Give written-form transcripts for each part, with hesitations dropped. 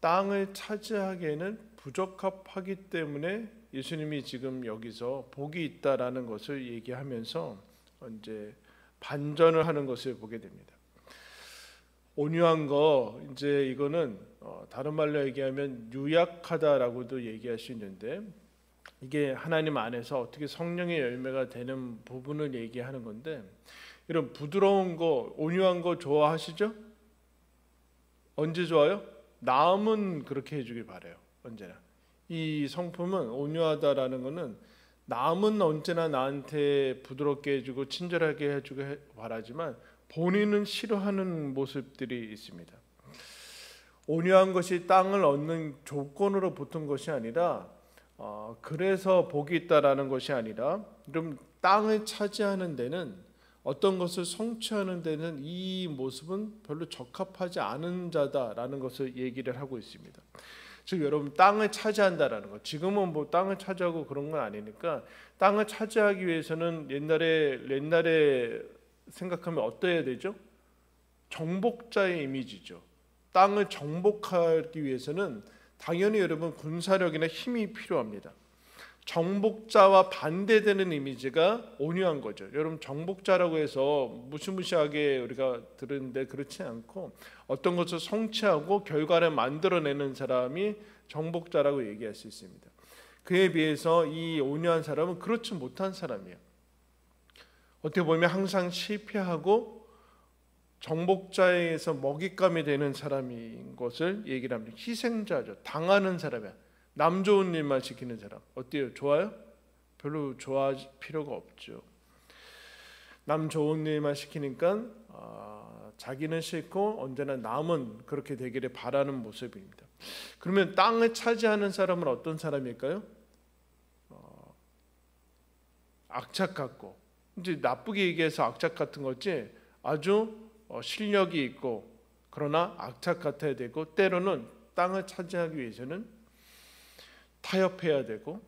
땅을 차지하기에는 부적합하기 때문에 예수님이 지금 여기서 복이 있다라는 것을 얘기하면서 이제 반전을 하는 것을 보게 됩니다. 온유한 거, 이제 이거는 다른 말로 얘기하면 유약하다라고도 얘기할 수 있는데, 이게 하나님 안에서 어떻게 성령의 열매가 되는 부분을 얘기하는 건데, 이런 부드러운 거, 온유한 거 좋아하시죠? 언제 좋아요? 남은 그렇게 해주길 바래요. 언제나 이 성품은, 온유하다라는 거는 남은 언제나 나한테 부드럽게 해주고 친절하게 해주고 바라지만 본인은 싫어하는 모습들이 있습니다. 온유한 것이 땅을 얻는 조건으로 붙은 것이 아니라 그래서 복이 있다라는 것이 아니라, 그럼 땅을 차지하는 데는, 어떤 것을 성취하는 데는 이 모습은 별로 적합하지 않은 자다라는 것을 얘기를 하고 있습니다. 즉 여러분, 땅을 차지한다라는 것, 지금은 뭐 땅을 차지하고 그런 건 아니니까, 땅을 차지하기 위해서는 옛날에 생각하면 어떠해야 되죠? 정복자의 이미지죠. 땅을 정복하기 위해서는 당연히 여러분 군사력이나 힘이 필요합니다. 정복자와 반대되는 이미지가 온유한 거죠. 여러분, 정복자라고 해서 무시무시하게 우리가 들었는데 그렇지 않고, 어떤 것을 성취하고 결과를 만들어내는 사람이 정복자라고 얘기할 수 있습니다. 그에 비해서 이 온유한 사람은 그렇지 못한 사람이에요. 어떻게 보면 항상 실패하고 정복자에서 먹잇감이 되는 사람인 것을 얘기를 합니다. 희생자죠. 당하는 사람이야. 남 좋은 일만 시키는 사람. 어때요? 좋아요? 별로 좋아할 필요가 없죠. 남 좋은 일만 시키니까 자기는 싫고 언제나 남은 그렇게 되기를 바라는 모습입니다. 그러면 땅을 차지하는 사람은 어떤 사람일까요? 악착 같고, 이제 나쁘게 얘기해서 악착 같은 거지, 아주 실력이 있고 그러나 악착 같아야 되고, 때로는 땅을 차지하기 위해서는 타협해야 되고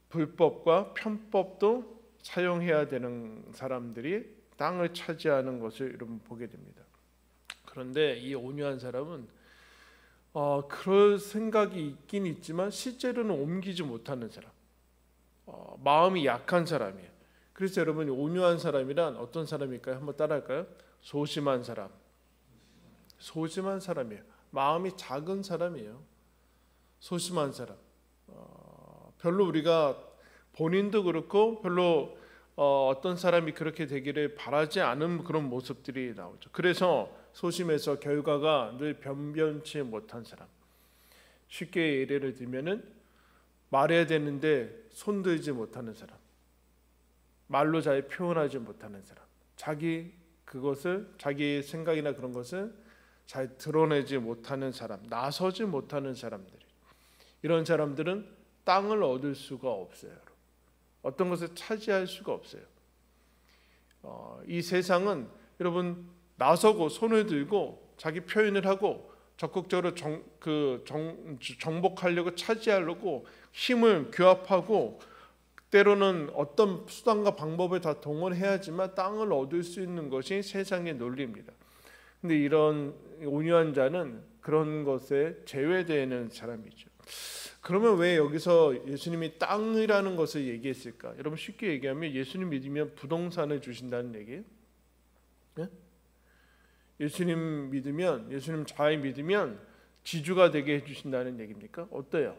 불법과 편법도 사용해야 되는 사람들이 땅을 차지하는 것을 여러분 보게 됩니다. 그런데 이 온유한 사람은 그럴 생각이 있긴 있지만 실제로는 옮기지 못하는 사람, 마음이 약한 사람이에요. 그래서 여러분, 온유한 사람이란 어떤 사람일까요? 한번 따라할까요? 소심한 사람. 소심한 사람이에요. 마음이 작은 사람이에요. 소심한 사람. 별로 우리가 본인도 그렇고 별로 어떤 사람이 그렇게 되기를 바라지 않은 그런 모습들이 나오죠. 그래서 소심해서 결과가 늘 변변치 못한 사람. 쉽게 예를 들면은 말해야 되는데 손들지 못하는 사람, 말로 잘 표현하지 못하는 사람, 자기 생각이나 그런 것을 잘 드러내지 못하는 사람, 나서지 못하는 사람들. 이런 사람들은 땅을 얻을 수가 없어요. 어떤 것을 차지할 수가 없어요. 이 세상은 여러분, 나서고 손을 들고 자기 표현을 하고 적극적으로 정복하려고, 차지하려고 힘을 규합하고, 때로는 어떤 수단과 방법을 다 동원해야지만 땅을 얻을 수 있는 것이 세상의 논리입니다. 근데 이런 온유한 자는 그런 것에 제외되는 사람이죠. 그러면 왜 여기서 예수님이 땅이라는 것을 얘기했을까? 여러분, 쉽게 얘기하면 예수님 믿으면 부동산을 주신다는 얘기예요. 네? 예수님 믿으면, 예수님 잘 믿으면 지주가 되게 해주신다는 얘기입니까? 어때요?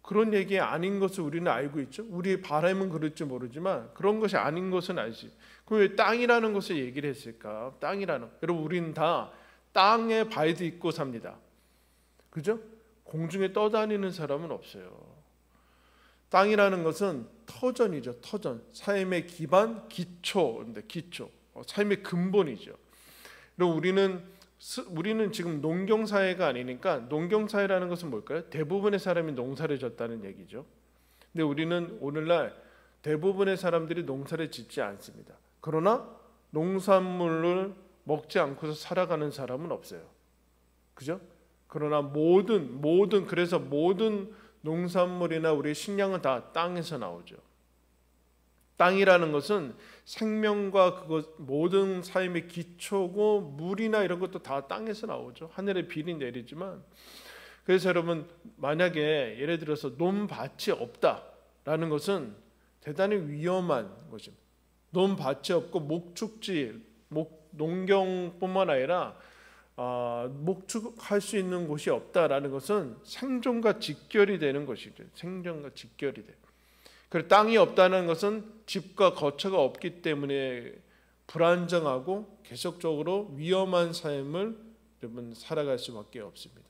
그런 얘기 아닌 것을 우리는 알고 있죠. 우리의 바람은 그럴지 모르지만 그런 것이 아닌 것은 알지. 그럼 왜 땅이라는 것을 얘기를 했을까? 땅이라는, 여러분, 우리는 다 땅에 발 딛고 삽니다. 그죠? 공중에 떠다니는 사람은 없어요. 땅이라는 것은 터전이죠. 터전. 삶의 기반, 기초인데, 기초. 삶의 근본이죠. 그리고 우리는 지금 농경사회가 아니니까, 농경사회라는 것은 뭘까요? 대부분의 사람이 농사를 졌다는 얘기죠. 근데 우리는 오늘날 대부분의 사람들이 농사를 짓지 않습니다. 그러나 농산물을 먹지 않고서 살아가는 사람은 없어요. 그죠? 그러나 그래서 모든 농산물이나 우리 식량은 다 땅에서 나오죠. 땅이라는 것은 생명과 그것 모든 삶의 기초고, 물이나 이런 것도 다 땅에서 나오죠. 하늘에 비리 내리지만. 그래서 여러분, 만약에 예를 들어서 논밭이 없다라는 것은 대단히 위험한 것입니다. 논밭이 없고 목축지, 농경뿐만 아니라 목축할 수 있는 곳이 없다라는 것은 생존과 직결이 되는 것이죠. 생존과 직결이 돼요. 그리고 땅이 없다는 것은 집과 거처가 없기 때문에 불안정하고 계속적으로 위험한 삶을 여러분 살아갈 수밖에 없습니다.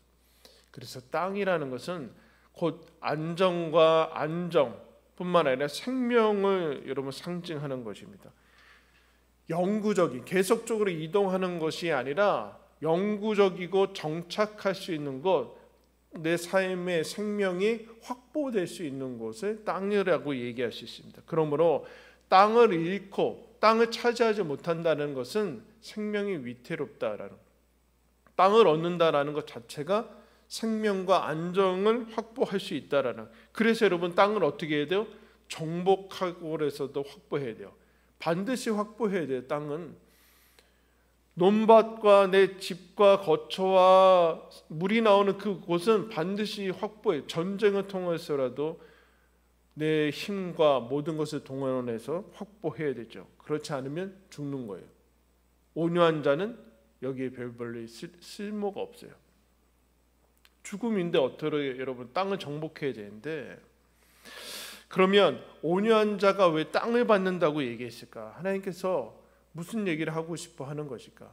그래서 땅이라는 것은 곧 안정과 안정뿐만 아니라 생명을 여러분 상징하는 것입니다. 영구적인, 계속적으로 이동하는 것이 아니라 영구적이고 정착할 수 있는 곳, 내 삶의 생명이 확보될 수 있는 곳을 땅이라고 얘기할 수 있습니다. 그러므로 땅을 잃고 땅을 차지하지 못한다는 것은 생명이 위태롭다라는, 땅을 얻는다라는 것 자체가 생명과 안정을 확보할 수 있다라는. 그래서 여러분, 땅을 어떻게 해야 돼요? 정복하고 해서도 확보해야 돼요. 반드시 확보해야 돼요. 땅은 논밭과 내 집과 거처와 물이 나오는 그곳은 반드시 확보해. 전쟁을 통해서라도 내 힘과 모든 것을 동원해서 확보해야 되죠. 그렇지 않으면 죽는 거예요. 온유한 자는 여기에 별볼로 쓸모가 없어요. 죽음인데 어떻게 여러분 땅을 정복해야 되는데, 그러면 온유한 자가 왜 땅을 받는다고 얘기했을까? 하나님께서 무슨 얘기를 하고 싶어 하는 것일까?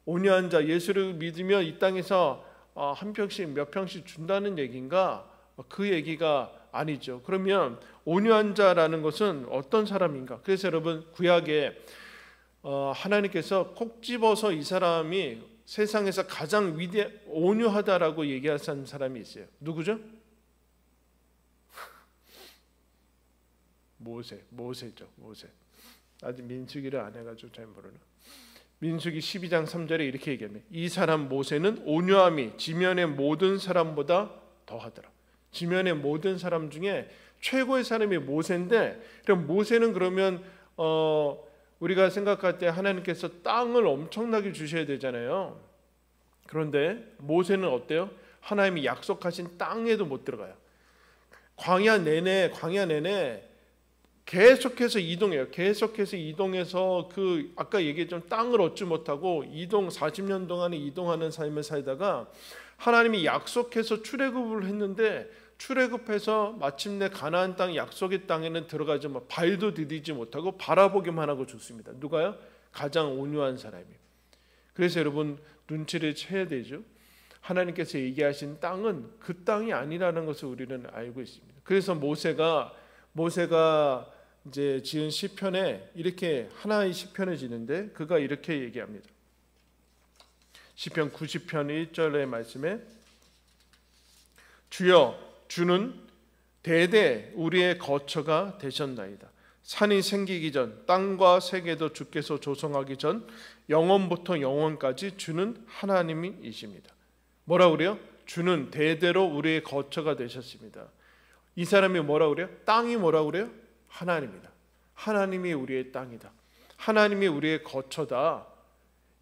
온유한 자, 예수를 믿으면 이 땅에서 한 평씩 몇 평씩 준다는 얘기인가? 그 얘기가 아니죠. 그러면 온유한 자라는 것은 어떤 사람인가? 그래서 여러분, 구약에 하나님께서 콕 집어서 이 사람이 세상에서 가장 온유하다라고 얘기하는 사람이 있어요. 누구죠? 모세죠. 모세. 아직 민수기를 안 해가지고 잘 모르나. 민수기 12장 3절에 이렇게 얘기합니다. 이 사람 모세는 온유함이 지면의 모든 사람보다 더하더라. 지면의 모든 사람 중에 최고의 사람이 모세인데, 그럼 모세는 그러면 우리가 생각할 때 하나님께서 땅을 엄청나게 주셔야 되잖아요. 그런데 모세는 어때요? 하나님이 약속하신 땅에도 못 들어가요. 광야 내내 계속해서 이동해요. 계속해서 이동해서 그 아까 얘기했던 땅을 얻지 못하고 40년 동안에 이동하는 삶을 살다가 하나님이 약속해서 출애굽을 했는데, 출애굽해서 마침내 가나안 땅, 약속의 땅에는 들어가지 발도 디디지 못하고 바라보기만 하고 죽습니다. 누가요? 가장 온유한 사람이. 그래서 여러분, 눈치를 채야 되죠. 하나님께서 얘기하신 땅은 그 땅이 아니라는 것을 우리는 알고 있습니다. 그래서 모세가 이제 지은 시편에 이렇게 하나의 시편을 지는데, 그가 이렇게 얘기합니다. 시편 90편 1절의 말씀에, 주여 주는 대대 우리의 거처가 되셨나이다. 산이 생기기 전, 땅과 세계도 주께서 조성하기 전, 영원부터 영원까지 주는 하나님이십니다. 뭐라 그래요? 주는 대대로 우리의 거처가 되셨습니다. 이 사람이 뭐라 그래요? 땅이 뭐라 그래요? 하나님이다. 하나님이 우리의 땅이다. 하나님이 우리의 거처다.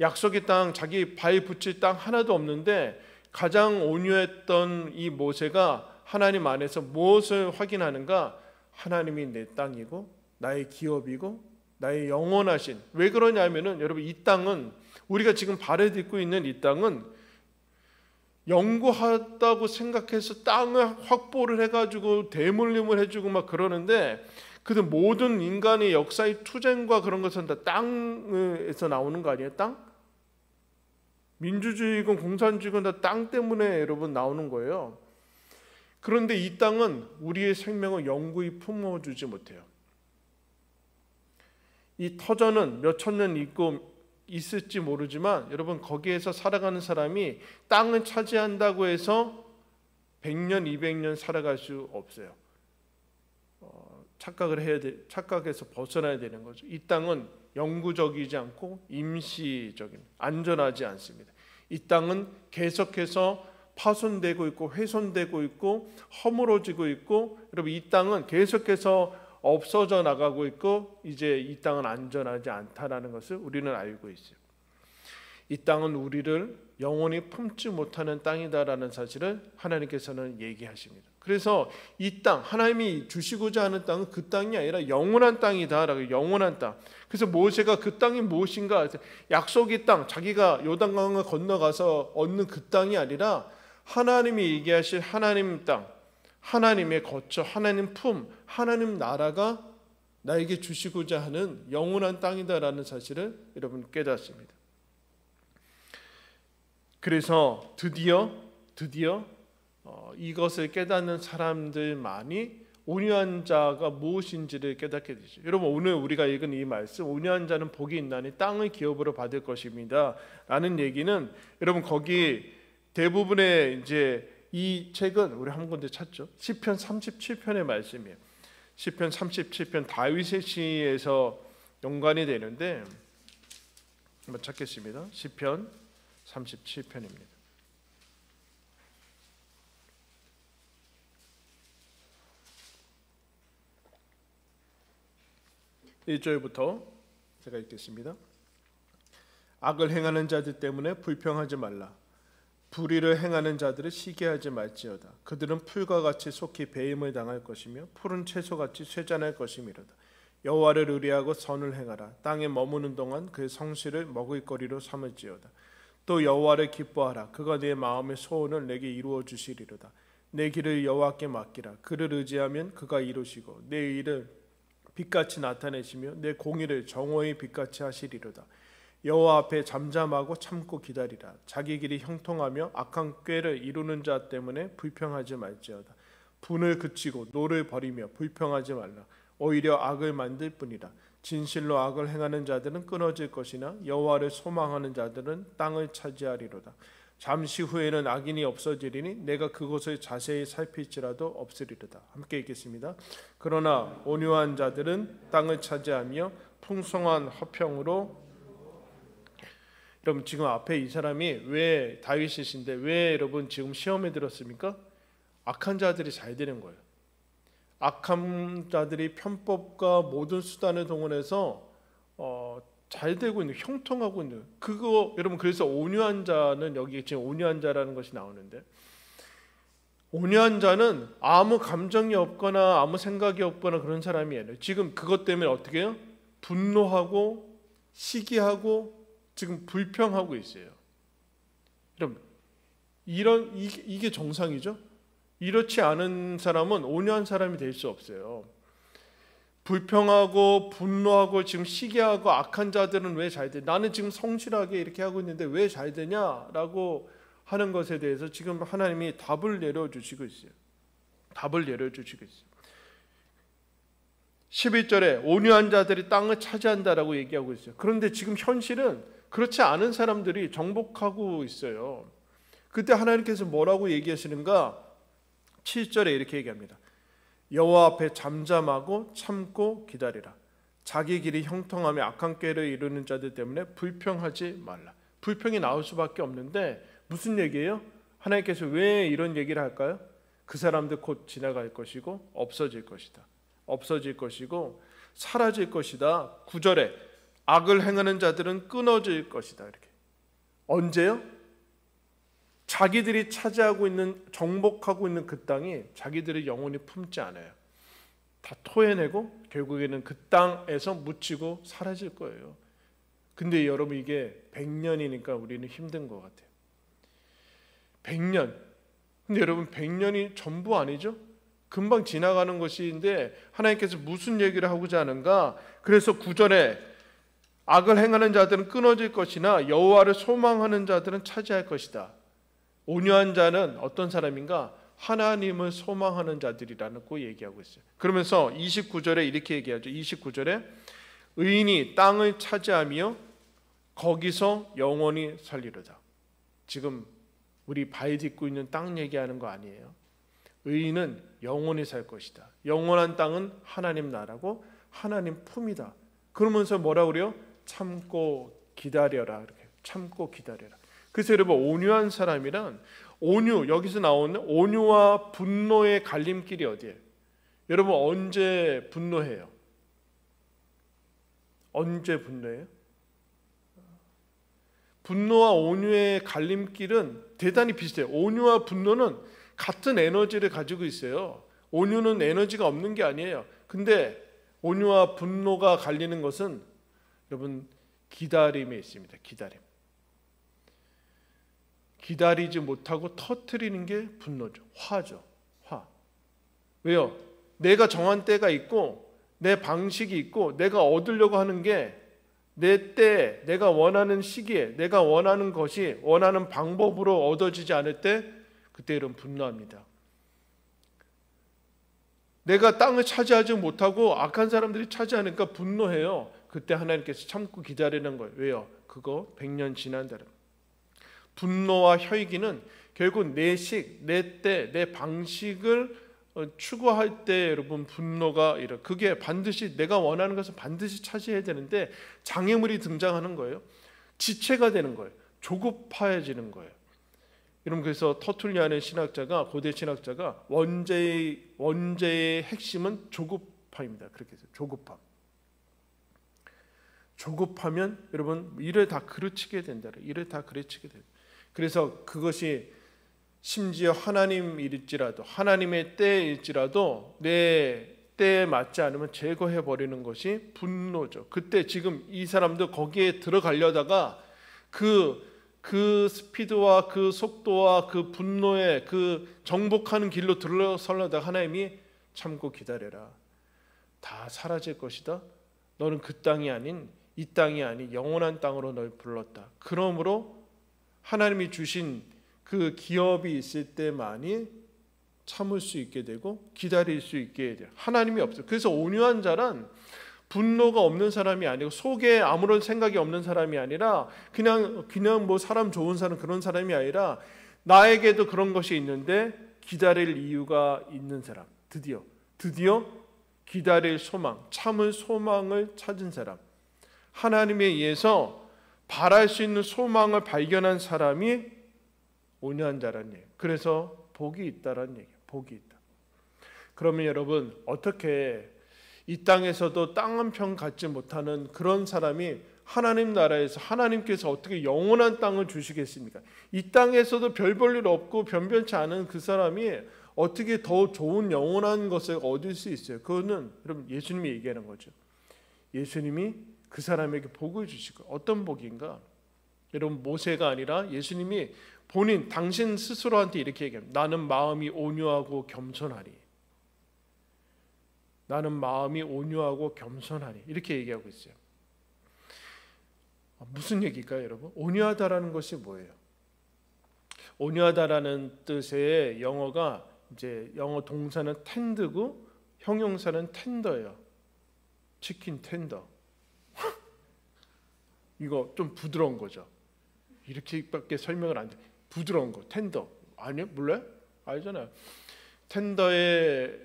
약속의 땅, 자기 발 붙일 땅 하나도 없는데 가장 온유했던 이 모세가 하나님 안에서 무엇을 확인하는가? 하나님이 내 땅이고 나의 기업이고 나의 영원하신. 왜 그러냐면은 여러분, 이 땅은, 우리가 지금 발을 딛고 있는 이 땅은 영구하다고 생각해서 땅을 확보를 해가지고 대물림을 해주고 막 그러는데, 그 모든 인간의 역사의 투쟁과 그런 것은 다 땅에서 나오는 거 아니에요? 땅? 민주주의건 공산주의건 다 땅 때문에 여러분 나오는 거예요. 그런데 이 땅은 우리의 생명을 영구히 품어주지 못해요. 이 터전은 몇 천 년 있을지 모르지만 여러분, 거기에서 살아가는 사람이 땅을 차지한다고 해서 100년, 200년 살아갈 수 없어요. 착각에서 벗어나야 되는 거죠. 이 땅은 영구적이지 않고 임시적인, 안전하지 않습니다. 이 땅은 계속해서 파손되고 있고 훼손되고 있고 허물어지고 있고, 여러분, 이 땅은 계속해서 없어져 나가고 있고 이제 이 땅은 안전하지 않다라는 것을 우리는 알고 있어요. 이 땅은 우리를 영원히 품지 못하는 땅이다라는 사실을 하나님께서는 얘기하십니다. 그래서 이 땅, 하나님이 주시고자 하는 땅은 그 땅이 아니라 영원한 땅이다라고, 영원한 땅. 그래서 모세가 그 땅이 무엇인가, 약속의 땅, 자기가 요단강을 건너가서 얻는 그 땅이 아니라 하나님이 얘기하실 하나님 땅, 하나님의 거처, 하나님 품, 하나님 나라가 나에게 주시고자 하는 영원한 땅이다라는 사실을 여러분 깨닫습니다. 그래서 드디어 이것을 깨닫는 사람들만이 온유한 자가 무엇인지를 깨닫게 되죠. 여러분, 오늘 우리가 읽은 이 말씀, 온유한 자는 복이 있나니 땅을 기업으로 받을 것입니다 라는 얘기는, 여러분 거기 대부분의 이제 이 책은 우리 한 군데 찾죠. 시편 37편의 말씀이에요. 시편 37편 다윗의 시에서 연관이 되는데 한번 찾겠습니다. 시편 37편입니다. 1절부터 제가 읽겠습니다. 악을 행하는 자들 때문에 불평하지 말라. 불의를 행하는 자들을 시기하지 말지어다. 그들은 풀과 같이 속히 배임을 당할 것이며 푸른 채소같이 쇠잔할 것이미로다. 여호와를 의뢰하고 선을 행하라. 땅에 머무는 동안 그의 성실을 먹을거리로 삼을지어다. 또 여호와를 기뻐하라. 그가 내 마음의 소원을 내게 이루어 주시리로다. 내 길을 여호와께 맡기라. 그를 의지하면 그가 이루시고 내 일을 빛같이 나타내시며 내 공의를 정오의 빛같이 하시리로다. 여호와 앞에 잠잠하고 참고 기다리라. 자기 길이 형통하며 악한 꾀를 이루는 자 때문에 불평하지 말지어다. 분을 그치고 노를 버리며 불평하지 말라. 오히려 악을 만들 뿐이라. 진실로 악을 행하는 자들은 끊어질 것이나 여호와를 소망하는 자들은 땅을 차지하리로다. 잠시 후에는 악인이 없어지리니 내가 그것을 자세히 살필지라도 없으리로다. 함께 읽겠습니다. 그러나 온유한 자들은 땅을 차지하며 풍성한 화평으로. 여러분, 지금 앞에 이 사람이 왜 다윗이신데 왜 여러분 지금 시험에 들었습니까? 악한 자들이 잘 되는 거예요. 악한 자들이 편법과 모든 수단을 동원해서 잘 되고 있는, 형통하고 있는 그거. 여러분, 그래서 온유한 자는, 여기 지금 온유한 자라는 것이 나오는데, 온유한 자는 아무 감정이 없거나 아무 생각이 없거나 그런 사람이 아니에요. 지금 그것 때문에 어떻게 해요? 분노하고 시기하고 지금 불평하고 있어요. 여러분, 이게 정상이죠? 이렇지 않은 사람은 온유한 사람이 될 수 없어요. 불평하고 분노하고 지금 시기하고 악한 자들은 왜 잘 돼? 나는 지금 성실하게 이렇게 하고 있는데 왜 잘 되냐라고 하는 것에 대해서 지금 하나님이 답을 내려주시고 있어요. 답을 내려주시고 있어요. 11절에 온유한 자들이 땅을 차지한다라고 얘기하고 있어요. 그런데 지금 현실은 그렇지 않은 사람들이 정복하고 있어요. 그때 하나님께서 뭐라고 얘기하시는가? 7절에 이렇게 얘기합니다. 여호와 앞에 잠잠하고 참고 기다리라. 자기 길이 형통하며 악한 꾀를 이루는 자들 때문에 불평하지 말라. 불평이 나올 수밖에 없는데 무슨 얘기예요? 하나님께서 왜 이런 얘기를 할까요? 그 사람들 곧 지나갈 것이고 없어질 것이다. 없어질 것이고 사라질 것이다. 9절에 악을 행하는 자들은 끊어질 것이다. 이렇게. 언제요? 자기들이 차지하고 있는, 정복하고 있는 그 땅이 자기들이 영원히 품지 않아요. 다 토해내고 결국에는 그 땅에서 묻히고 사라질 거예요. 근데 여러분, 이게 100년이니까 우리는 힘든 것 같아요. 100년. 근데 여러분, 100년이 전부 아니죠? 금방 지나가는 것인데 하나님께서 무슨 얘기를 하고자 하는가? 그래서 9절에 악을 행하는 자들은 끊어질 것이나 여호와를 소망하는 자들은 차지할 것이다. 온유한 자는 어떤 사람인가? 하나님을 소망하는 자들이라고 얘기하고 있어요. 그러면서 29절에 이렇게 얘기하죠. 29절에 의인이 땅을 차지하며 거기서 영원히 살리로다. 지금 우리 발 딛고 있는 땅 얘기하는 거 아니에요. 의인은 영원히 살 것이다. 영원한 땅은 하나님 나라고 하나님 품이다. 그러면서 뭐라고 그래요? 참고 기다려라. 이렇게 참고 기다려라. 그래서 여러분, 온유한 사람이란, 온유, 여기서 나오는 온유와 분노의 갈림길이 어디예요? 여러분 언제 분노해요? 언제 분노해요? 분노와 온유의 갈림길은 대단히 비슷해요. 온유와 분노는 같은 에너지를 가지고 있어요. 온유는 에너지가 없는 게 아니에요. 근데 온유와 분노가 갈리는 것은 여러분 기다림에 있습니다. 기다리지 못하고 터뜨리는 게 분노죠. 화죠. 화. 왜요? 내가 정한 때가 있고 내 방식이 있고 내가 얻으려고 하는 게 내 때, 내가 원하는 시기에 내가 원하는 것이 원하는 방법으로 얻어지지 않을 때 그때 여러분 분노합니다. 내가 땅을 차지하지 못하고 악한 사람들이 차지하니까 분노해요. 그때 하나님께서 참고 기다리는 거예요. 왜요? 그거 100년 지난다는. 분노와 혈기는 결국 내 식, 내 때, 내 방식을 추구할 때 여러분 분노가 그게 반드시 내가 원하는 것을 반드시 차지해야 되는데 장애물이 등장하는 거예요. 지체가 되는 거예요. 조급해지는 거예요. 여러분 그래서 터툴리안의 신학자가 고대 신학자가 원죄의 핵심은 조급함입니다. 그렇게 해서 조급하면 여러분 일을 다 그르치게 된다. 그래서 그것이 심지어 하나님 일일지라도 하나님의 때일지라도 내 때에 맞지 않으면 제거해 버리는 것이 분노죠. 그때 지금 이 사람도 거기에 들어가려다가 그 스피드와 그 속도와 그 분노의 그 정복하는 길로 들어서려다가 하나님이 참고 기다려라. 다 사라질 것이다. 너는 그 땅이 아닌 이 땅이 아닌 영원한 땅으로 널 불렀다. 그러므로 하나님이 주신 그 기업이 있을 때만이 참을 수 있게 되고 기다릴 수 있게 돼요. 하나님이 없어요. 그래서 온유한 자란 분노가 없는 사람이 아니고 속에 아무런 생각이 없는 사람이 아니라 그냥 뭐 사람 좋은 사람 그런 사람이 아니라 나에게도 그런 것이 있는데 기다릴 이유가 있는 사람. 드디어 기다릴 소망, 참을 소망을 찾은 사람. 하나님에 의해서 바랄 수 있는 소망을 발견한 사람이 온유한 자라는 얘기예요. 그래서 복이 있다라는 얘기예요. 복이 있다. 그러면 여러분 어떻게 이 땅에서도 땅 한 평 갖지 못하는 그런 사람이 하나님 나라에서 하나님께서 어떻게 영원한 땅을 주시겠습니까? 이 땅에서도 별 볼 일 없고 변변치 않은 그 사람이 어떻게 더 좋은 영원한 것을 얻을 수 있어요? 그거는 여러분 예수님이 얘기하는 거죠. 예수님이 그 사람에게 복을 주시고 어떤 복인가? 여러분 모세가 아니라 예수님이 본인 당신 스스로한테 이렇게 얘기합니다. 나는 마음이 온유하고 겸손하리. 나는 마음이 온유하고 겸손하리. 이렇게 얘기하고 있어요. 무슨 얘기일까요, 여러분? 온유하다라는 것이 뭐예요? 온유하다라는 뜻의 영어가 이제 영어 동사는 텐드고 형용사는 텐더예요. 치킨 텐더. 이거 좀 부드러운 거죠. 이렇게밖에 설명을 안 돼. 부드러운 거, 텐더. 아니요? 몰라요? 알잖아요. 텐더의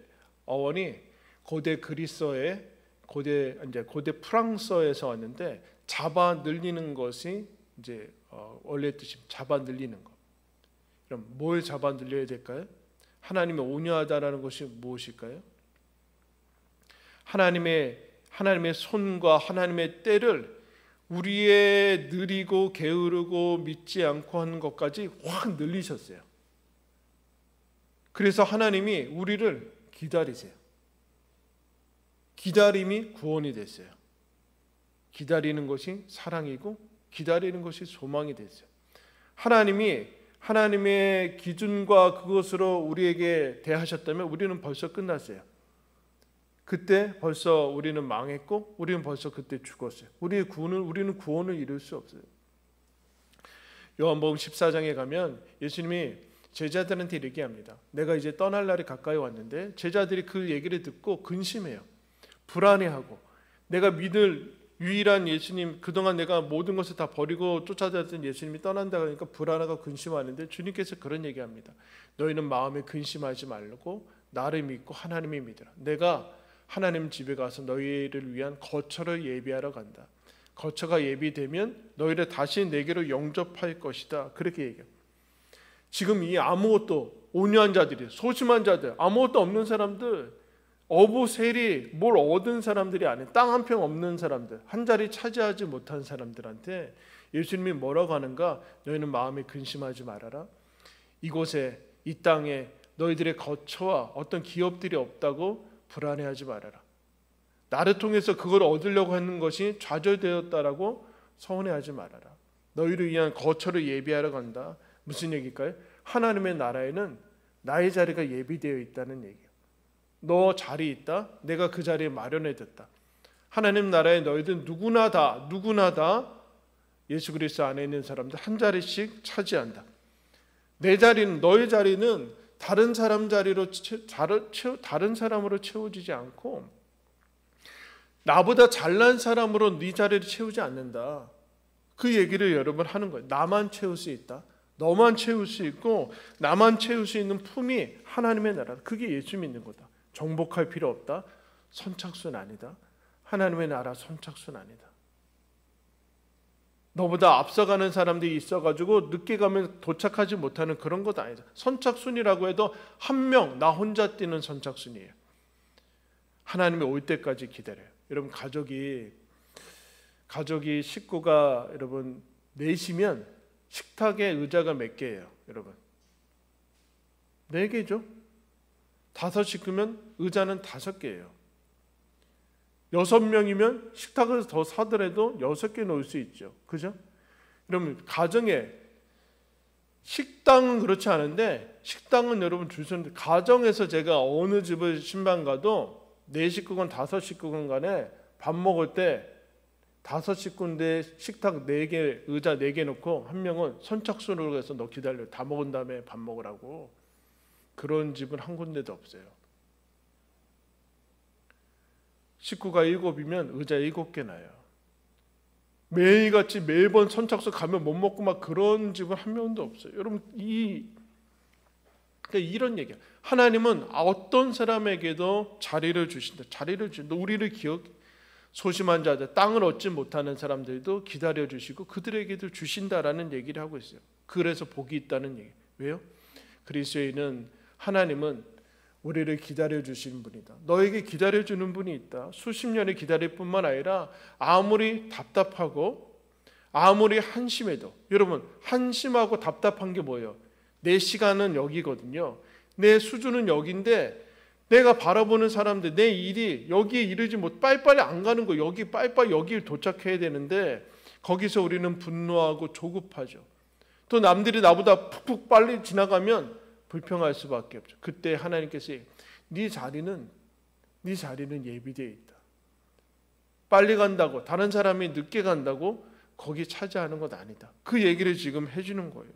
어원이 고대 그리스어의 고대 프랑스어에서 왔는데 잡아 늘리는 것이 이제 원래 뜻이 잡아 늘리는 거. 그럼 뭘 잡아 늘려야 될까요? 하나님의 온유하다라는 것이 무엇일까요? 하나님의 손과 하나님의 때를 우리의 느리고 게으르고 믿지 않고 하는 것까지 확 늘리셨어요. 그래서 하나님이 우리를 기다리세요. 기다림이 구원이 됐어요. 기다리는 것이 사랑이고 기다리는 것이 소망이 됐어요. 하나님이 하나님의 기준과 그것으로 우리에게 대하셨다면 우리는 벌써 끝났어요. 그때 벌써 우리는 망했고 우리는 벌써 그때 죽었어요. 우리는 구원을 이룰 수 없어요. 요한복음 14장에 가면 예수님이 제자들한테 이렇게 합니다. 내가 이제 떠날 날이 가까이 왔는데 제자들이 그 얘기를 듣고 근심해요. 불안해하고 내가 믿을 유일한 예수님, 그동안 내가 모든 것을 다 버리고 쫓아다녔던 예수님이 떠난다 그러니까 불안하고 근심하는데 주님께서 그런 얘기합니다. 너희는 마음에 근심하지 말고 나를 믿고 하나님을 믿으라. 내가 하나님 집에 가서 너희를 위한 거처를 예비하러 간다. 거처가 예비되면 너희를 다시 내게로 영접할 것이다. 그렇게 얘기해요. 지금 이 아무것도 온유한 자들이 소심한 자들 아무것도 없는 사람들 어부셀이 뭘 얻은 사람들이 아닌 땅 한 평 없는 사람들, 한 자리 차지하지 못한 사람들한테 예수님이 뭐라고 하는가? 너희는 마음에 근심하지 말아라. 이곳에 이 땅에 너희들의 거처와 어떤 기업들이 없다고 불안해하지 말아라. 나를 통해서 그걸 얻으려고 하는 것이 좌절되었다라고 서운해하지 말아라. 너희를 위한 거처를 예비하러 간다. 무슨 얘기일까요? 하나님의 나라에는 나의 자리가 예비되어 있다는 얘기예요. 너 자리 있다. 내가 그 자리에 마련해뒀다. 하나님 나라에 너희들 누구나 다 예수 그리스도 안에 있는 사람들 한 자리씩 차지한다. 내 자리는, 너의 자리는 다른 사람 자리로 다른 사람으로 채워지지 않고 나보다 잘난 사람으로 네 자리를 채우지 않는다. 그 얘기를 여러분 하는 거예요. 나만 채울 수 있다. 너만 채울 수 있고 나만 채울 수 있는 품이 하나님의 나라. 그게 예수 믿는 거다. 정복할 필요 없다. 선착순 아니다. 하나님의 나라 선착순 아니다. 너보다 앞서가는 사람들이 있어가지고 늦게 가면 도착하지 못하는 그런 것 아니다. 선착순이라고 해도 한 명, 나 혼자 뛰는 선착순이에요. 하나님이 올 때까지 기다려요. 여러분 가족이 식구가 여러분 넷이면 식탁에 의자가 몇 개예요, 여러분? 4개죠. 5 식구면 의자는 5개예요. 6명이면 식탁을 더 사더라도 6개 놓을 수 있죠. 그죠? 그러면 가정에 식당은 그렇지 않은데 식당은 여러분 줄 수 있는데 가정에서 제가 어느 집을 신방 가도 4식구건 5식구건 간에 밥 먹을 때 5식구인데 식탁 4개, 의자 4개 놓고 한 명은 선착순으로 해서 너 기다려. 다 먹은 다음에 밥 먹으라고. 그런 집은 한 군데도 없어요. 식구가 7이면 의자 7개 나요. 매일같이 매번 선착순 가면 못 먹고 막 그런 집은 한 명도 없어요. 여러분 그러니까 이런 얘기야. 하나님은 어떤 사람에게도 자리를 주신다. 자리를 주신다. 우리를 소심한 자들, 땅을 얻지 못하는 사람들도 기다려주시고 그들에게도 주신다라는 얘기를 하고 있어요. 그래서 복이 있다는 얘기. 왜요? 그리스도인은 하나님은 우리를 기다려주시는 분이다. 너에게 기다려주는 분이 있다. 수십 년을 기다릴 뿐만 아니라 아무리 답답하고 아무리 한심해도, 여러분 한심하고 답답한 게 뭐예요? 내 시간은 여기거든요. 내 수준은 여기인데 내가 바라보는 사람들, 내 일이 여기에 이르지 못, 빨리빨리 안 가는 거, 빨리빨리 여기 도착해야 되는데 거기서 우리는 분노하고 조급하죠. 또 남들이 나보다 푹푹 빨리 지나가면 불평할 수밖에 없죠. 그때 하나님께서 네 자리는 예비되어 있다. 빨리 간다고, 다른 사람이 늦게 간다고 거기 차지하는 것 아니다. 그 얘기를 지금 해주는 거예요.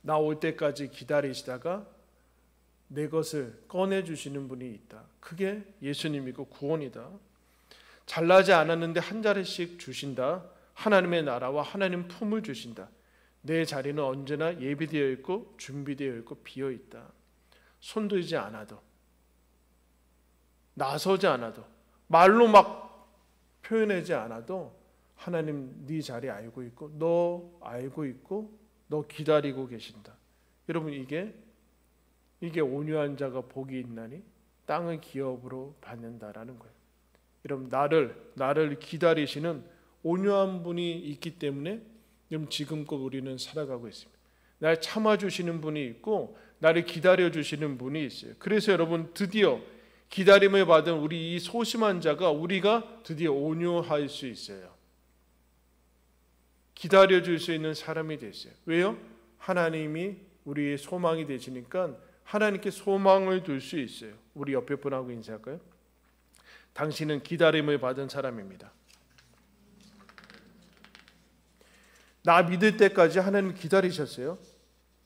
나 올 때까지 기다리시다가 내 것을 꺼내주시는 분이 있다. 그게 예수님이고 구원이다. 잘나지 않았는데 한 자리씩 주신다. 하나님의 나라와 하나님 품을 주신다. 내 자리는 언제나 예비되어 있고 준비되어 있고 비어 있다. 손들지 않아도, 나서지 않아도, 말로 막 표현하지 않아도 하나님 네 자리 알고 있고 너 알고 있고 너 기다리고 계신다. 여러분 이게 온유한 자가 복이 있나니 땅을 기업으로 받는다라는 거예요. 여러분 나를 기다리시는 온유한 분이 있기 때문에 여러분 지금껏 우리는 살아가고 있습니다. 날 참아주시는 분이 있고 나를 기다려주시는 분이 있어요. 그래서 여러분 드디어 기다림을 받은 우리 이 소심한 자가 우리가 드디어 온유할 수 있어요. 기다려줄 수 있는 사람이 됐어요. 왜요? 하나님이 우리의 소망이 되시니까 하나님께 소망을 둘 수 있어요. 우리 옆에 분하고 인사할까요? 당신은 기다림을 받은 사람입니다. 나 믿을 때까지 하나님 기다리셨어요.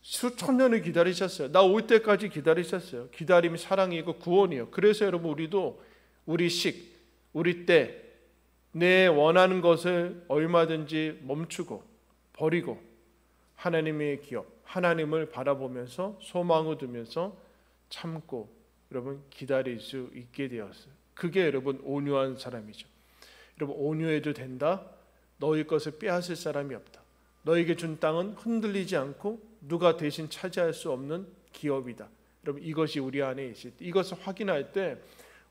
수천 년을 기다리셨어요. 나 올 때까지 기다리셨어요. 기다림이 사랑이고 구원이에요. 그래서 여러분 우리도 우리 때 내 원하는 것을 얼마든지 멈추고 버리고 하나님의 기업, 하나님을 바라보면서 소망을 두면서 참고 여러분 기다릴 수 있게 되었어요. 그게 여러분 온유한 사람이죠. 여러분 온유해도 된다. 너희 것을 빼앗을 사람이 없다. 너에게 준 땅은 흔들리지 않고 누가 대신 차지할 수 없는 기업이다. 여러분 이것이 우리 안에 있을 때, 이것을 확인할 때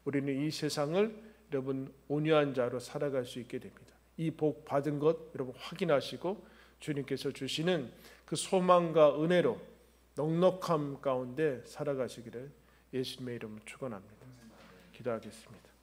우리는 이 세상을 여러분 온유한 자로 살아갈 수 있게 됩니다. 이 복 받은 것 여러분 확인하시고 주님께서 주시는 그 소망과 은혜로 넉넉함 가운데 살아가시기를 예수님의 이름으로 축원합니다. 기도하겠습니다.